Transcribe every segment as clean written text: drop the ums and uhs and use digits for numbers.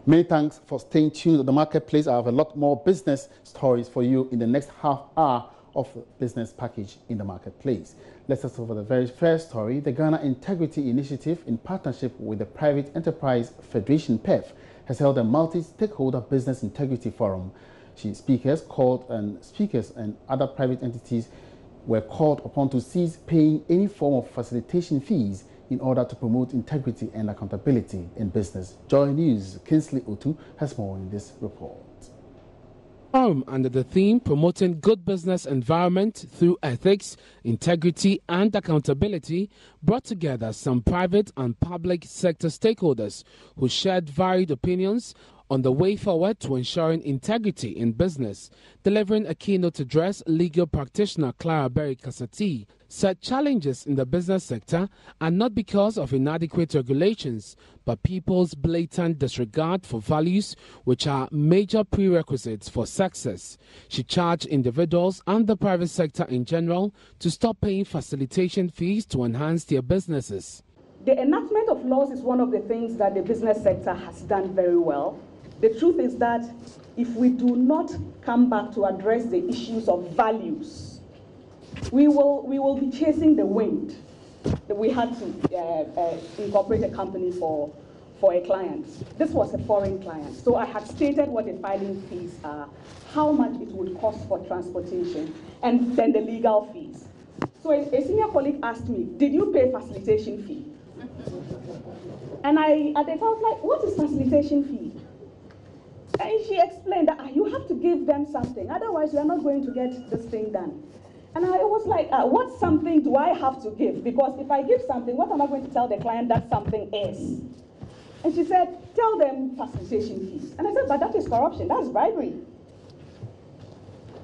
Many thanks for staying tuned to the marketplace. I have a lot more business stories for you in the next half hour of business package in the marketplace. Let's start off with the very first story. The Ghana Integrity Initiative, in partnership with the Private Enterprise Federation (PEF), has held a multi-stakeholder business integrity forum. Speakers and other private entities were called upon to cease paying any form of facilitation fees in order to promote integrity and accountability in business. JoyNews' Kingsley Otu has more in this report. Forum under the theme Promoting Good Business Environment Through Ethics, Integrity and Accountability brought together some private and public sector stakeholders who shared varied opinions on the way forward to ensuring integrity in business. Delivering a keynote address, legal practitioner Clara Berry Kasati said challenges in the business sector are not because of inadequate regulations, but people's blatant disregard for values, which are major prerequisites for success. She charged individuals and the private sector in general to stop paying facilitation fees to enhance their businesses. The enactment of laws is one of the things that the business sector has done very well. The truth is that if we do not come back to address the issues of values, we will be chasing the wind. We had to incorporate a company for a client. This was a foreign client. So I had stated what the filing fees are, how much it would cost for transportation, and then the legal fees. So a senior colleague asked me, did you pay facilitation fee? And at the time I was like, what is facilitation fee? And she explained that you have to give them something, otherwise you are not going to get this thing done. And I was like, what something do I have to give? Because if I give something, what am I going to tell the client that something is? And she said, tell them facilitation fees. And I said, but that is corruption, that's bribery.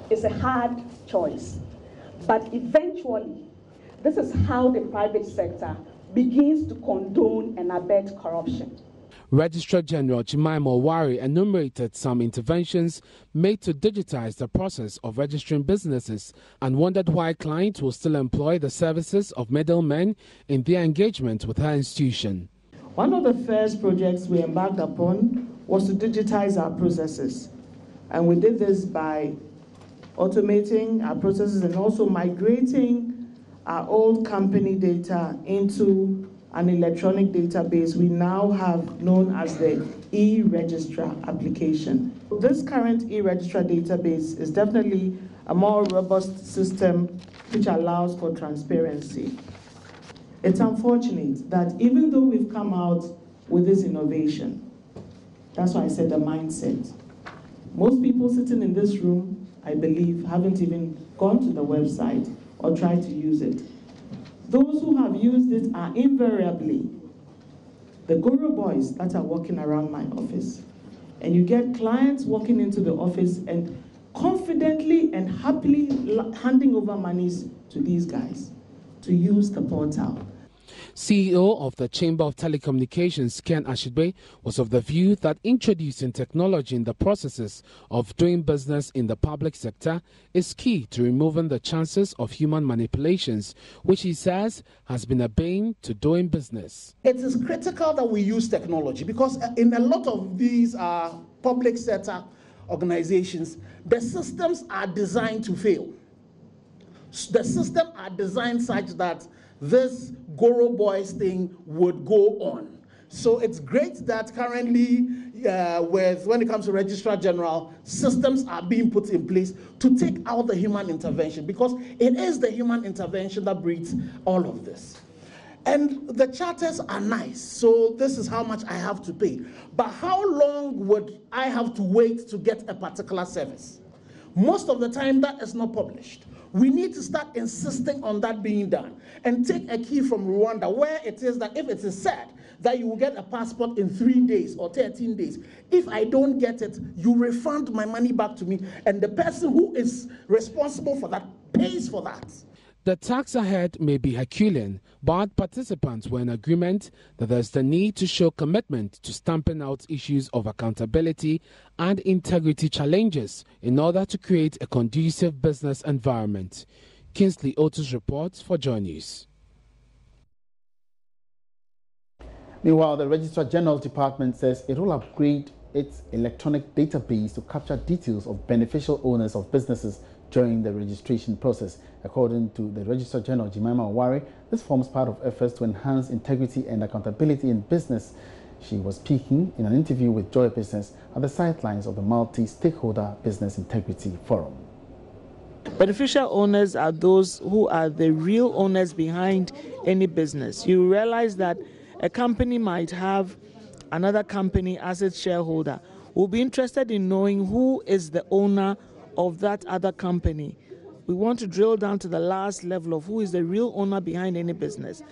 It's a hard choice. But eventually, this is how the private sector begins to condone and abet corruption. Registrar General Jemima Owari enumerated some interventions made to digitize the process of registering businesses and wondered why clients will still employ the services of middlemen in their engagement with her institution. One of the first projects we embarked upon was to digitize our processes. And we did this by automating our processes and also migrating our old company data into an electronic database we now have known as the e-registrar application. This current e-registrar database is definitely a more robust system which allows for transparency. It's unfortunate that even though we've come out with this innovation, that's why I said the mindset. Most people sitting in this room, I believe, haven't even gone to the website or tried to use it. Those who have used it are invariably the guru boys that are walking around my office. And you get clients walking into the office and confidently and happily handing over monies to these guys to use the portal. CEO of the Chamber of Telecommunications, Ken Ashidbe, was of the view that introducing technology in the processes of doing business in the public sector is key to removing the chances of human manipulations, which he says has been a bane to doing business. It is critical that we use technology because in a lot of these public sector organizations, the systems are designed to fail. The systems are designed such that this Goro Boys thing would go on. So it's great that currently, when it comes to Registrar General, systems are being put in place to take out the human intervention, because it is the human intervention that breeds all of this. And the charters are nice, so this is how much I have to pay. But how long would I have to wait to get a particular service? Most of the time, that is not published. We need to start insisting on that being done and take a key from Rwanda, where it is that if it is said that you will get a passport in 3 days or 13 days, if I don't get it, you refund my money back to me, and the person who is responsible for that pays for that. The task ahead may be Herculean, but participants were in agreement that there's the need to show commitment to stamping out issues of accountability and integrity challenges in order to create a conducive business environment. Kingsley Otu's reports for JoyNews. Meanwhile, the Registrar General's Department says it will upgrade its electronic database to capture details of beneficial owners of businesses during the registration process. According to the Registrar General Jemima Owari, this forms part of efforts to enhance integrity and accountability in business. She was speaking in an interview with Joy Business at the sidelines of the Multi-Stakeholder Business Integrity Forum. Beneficial owners are those who are the real owners behind any business. You realize that a company might have another company as its shareholder. We'll be interested in knowing who is the owner of that other company. We want to drill down to the last level of who is the real owner behind any business.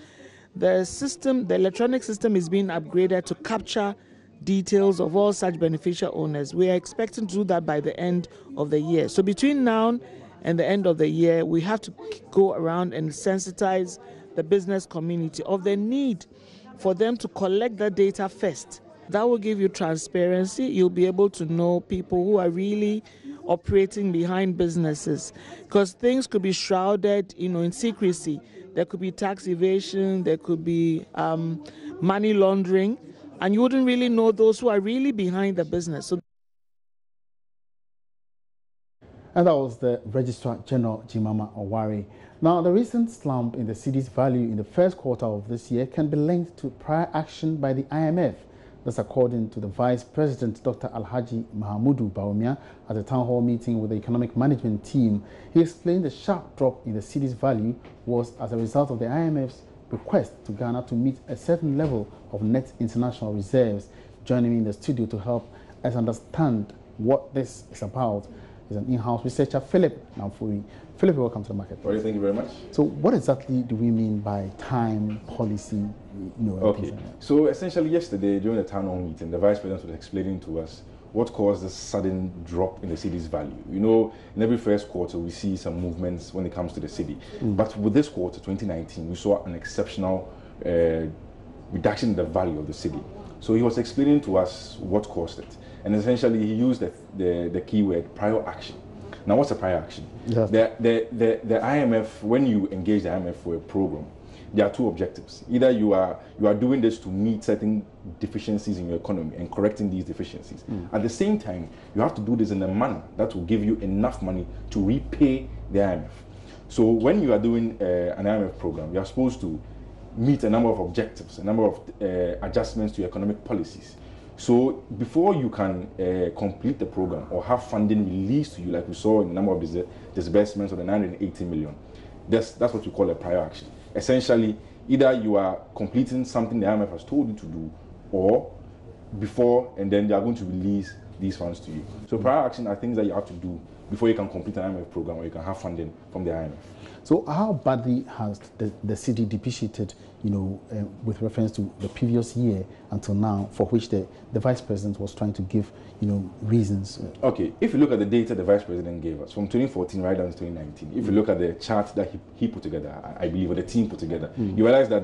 The electronic system is being upgraded to capture details of all such beneficial owners. We are expecting to do that by the end of the year. So between now and the end of the year, we have to go around and sensitize the business community of the need for them to collect the data first. That will give you transparency. You'll be able to know people who are really operating behind businesses, because things could be shrouded, in secrecy. There could be tax evasion, there could be money laundering, and you wouldn't really know those who are really behind the business. So, and that was the Registrar General Jemima Owari. Now, the recent slump in the cedi's value in the first quarter of this year can be linked to prior action by the IMF. That's according to the Vice President, Dr. Alhaji Mahamudu Bawumia, at a town hall meeting with the economic management team. He explained the sharp drop in the cedi's value was as a result of the IMF's request to Ghana to meet a certain level of net international reserves. Joining me in the studio to help us understand what this is about is an in-house researcher, Philip Namfuri. Philip, welcome to the market. Well, thank you very much. So what exactly do we mean by time policy? Okay, so essentially yesterday during the town hall meeting, the Vice President was explaining to us what caused the sudden drop in the cedi's value. In every first quarter we see some movements when it comes to the cedi. But with this quarter, 2019, we saw an exceptional reduction in the value of the cedi. So he was explaining to us what caused it. And essentially he used the keyword prior action. Now, what's a prior action? Yes. The IMF, when you engage the IMF for a program, there are two objectives. Either you are doing this to meet certain deficiencies in your economy and correcting these deficiencies. At the same time, you have to do this in a manner that will give you enough money to repay the IMF. So when you are doing an IMF program, you are supposed to meet a number of objectives, a number of adjustments to your economic policies. So before you can complete the program or have funding released to you, like we saw in the number of disbursements of the 980 million, that's what we call a prior action. Essentially, either you are completing something the IMF has told you to do, or before, and then they are going to release these funds to you. So prior action are things that you have to do before you can complete an IMF program or you can have funding from the IMF. So how badly has the cedi depreciated, with reference to the previous year until now, for which the Vice President was trying to give, reasons? Okay, if you look at the data the Vice President gave us from 2014 right down to 2019, if you look at the chart that he put together, I believe, or the team put together, you realize that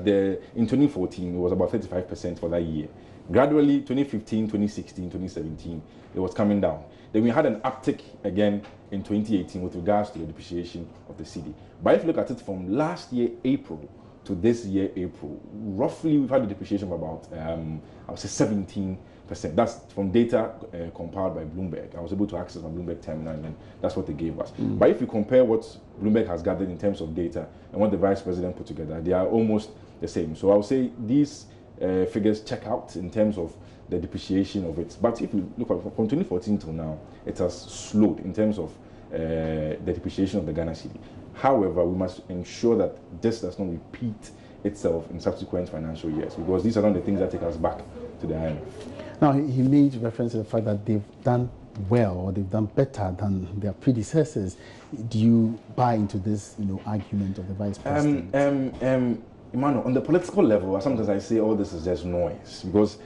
in 2014 it was about 35% for that year. Gradually, 2015, 2016, 2017, it was coming down. Then we had an uptick again in 2018 with regards to the depreciation of the cedi. But if you look at it from last year, April, to this year, April, roughly we've had a depreciation of about, I would say 17%. That's from data compiled by Bloomberg. I was able to access my Bloomberg terminal, and then that's what they gave us. But if you compare what Bloomberg has gathered in terms of data and what the Vice President put together, they are almost the same. So I would say these figures check out in terms of the depreciation of it. But if you look at from 2014 till now, it has slowed in terms of the depreciation of the Ghana cedi. However, we must ensure that this does not repeat itself in subsequent financial years, because these are not the things that take us back to the IMF. Now, he made reference to the fact that they've done well, or they've done better than their predecessors. Do you buy into this, argument of the Vice President? Emmanuel, on the political level, sometimes I say all this is just noise, because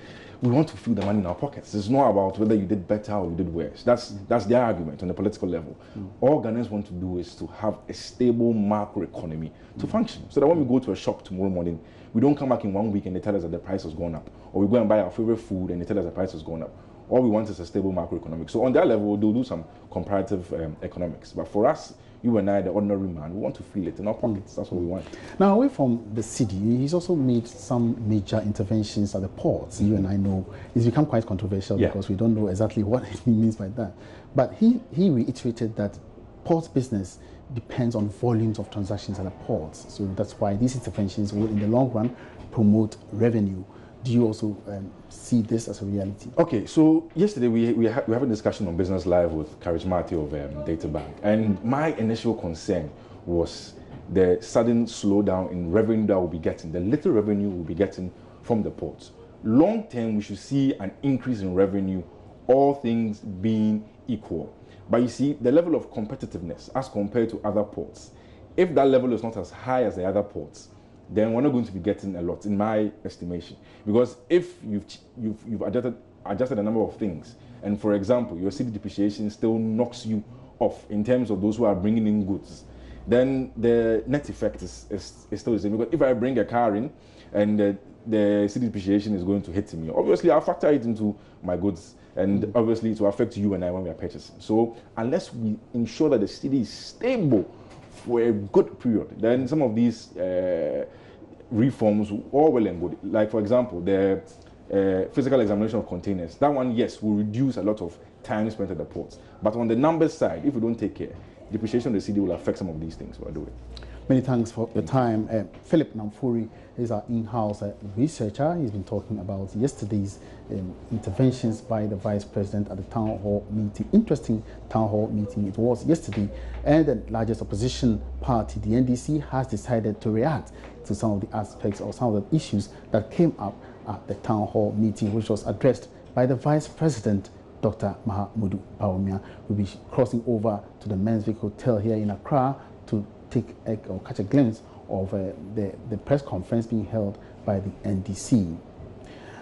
we want to feel the money in our pockets. It's not about whether you did better or you did worse. That's their argument on the political level. All Ghanaians want to do is to have a stable macro economy to function, so that when we go to a shop tomorrow morning, we don't come back in 1 week and they tell us that the price has gone up, or we go and buy our favorite food and they tell us the price has gone up. All we want is a stable macroeconomic. So on that level, they'll do some comparative economics. But for us, you and I, the ordinary man, we want to feel it in our pockets. That's what we want. Now, away from the city, he's also made some major interventions at the ports. You and I know it's become quite controversial because we don't know exactly what he means by that. But he reiterated that port business depends on volumes of transactions at the ports. So that's why these interventions will, in the long run, promote revenue. Do you also see this as a reality? Okay, so yesterday we have a discussion on Business Live with Charismati of Data Bank, and my initial concern was the sudden slowdown in revenue that we'll be getting, the little revenue we'll be getting from the ports. Long term, we should see an increase in revenue, all things being equal. But you see, the level of competitiveness as compared to other ports, if that level is not as high as the other ports, then we're not going to be getting a lot, in my estimation. Because if you've adjusted a number of things, and for example, your city depreciation still knocks you off in terms of those who are bringing in goods, then the net effect is still the same. Because if I bring a car in and the city depreciation is going to hit me, obviously I'll factor it into my goods, and obviously it will affect you and I when we are purchasing. So unless we ensure that the city is stable for a good period, then some of these reforms all well and good. Like, for example, the physical examination of containers. That one, yes, will reduce a lot of time spent at the ports. But on the numbers side, if we don't take care, depreciation of the city will affect some of these things, by the way. Many thanks for your time. Philip Namfuri is our in-house researcher. He's been talking about yesterday's interventions by the Vice President at the Town Hall meeting. Interesting Town Hall meeting it was yesterday. And the largest opposition party, the NDC, has decided to react to some of the aspects or some of the issues that came up at the Town Hall meeting, which was addressed by the Vice President, Dr. Mahamudu Bawumia. Will be crossing over to the Men's Hotel here in Accra to catch a glimpse of the press conference being held by the NDC.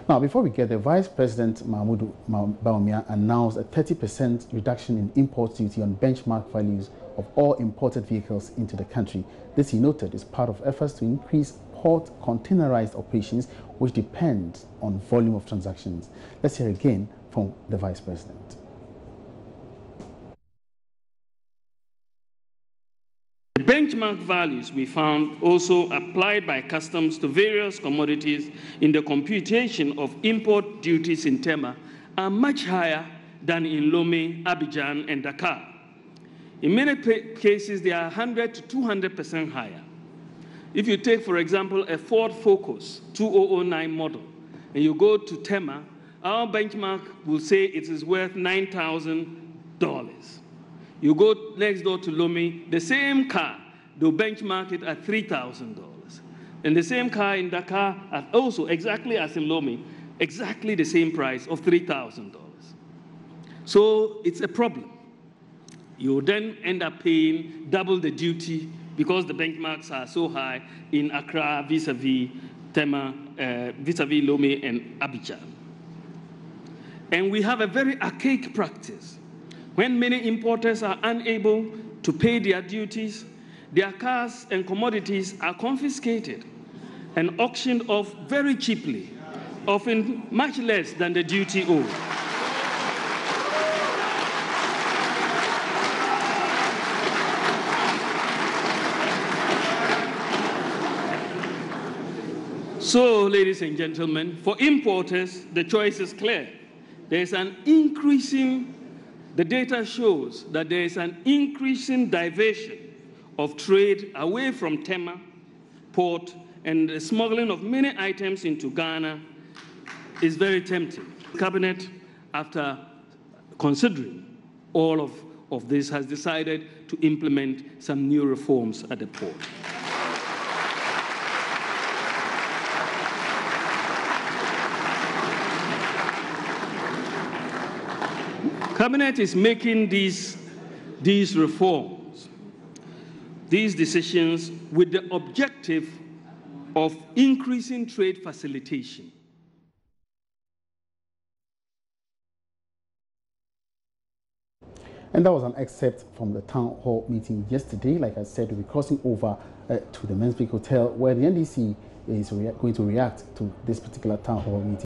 Now, before we get there, Vice President Mahamudu Bawumia announced a 30% reduction in import duty on benchmark values of all imported vehicles into the country. This, he noted, is part of efforts to increase port containerized operations, which depend on volume of transactions. Let's hear again from the Vice President. Benchmark values we found also applied by customs to various commodities in the computation of import duties in Tema are much higher than in Lomé, Abidjan, and Dakar. In many cases, they are 100 to 200% higher. If you take, for example, a Ford Focus 2009 model, and you go to Tema, our benchmark will say it is worth $9,000. You go next door to Lomé, the same car, they'll benchmark it at $3,000. And the same car in Dakar, at also exactly as in Lomé, exactly the same price of $3,000. So it's a problem. You then end up paying double the duty because the benchmarks are so high in Accra vis-a-vis Tema, vis-a-vis Lomé and Abidjan. And we have a very archaic practice. When many importers are unable to pay their duties, their cars and commodities are confiscated and auctioned off very cheaply, often much less than the duty owed. So, ladies and gentlemen, for importers, the choice is clear. There's an increasing The data shows that there is an increasing diversion of trade away from Tema port, and the smuggling of many items into Ghana is very tempting. The Cabinet, after considering all of this, has decided to implement some new reforms at the port. Cabinet is making these reforms, these decisions, with the objective of increasing trade facilitation. And that was an excerpt from the town hall meeting yesterday. Like I said, we'll be crossing over to the Men's Hotel, where the NDC is going to react to this particular town hall meeting.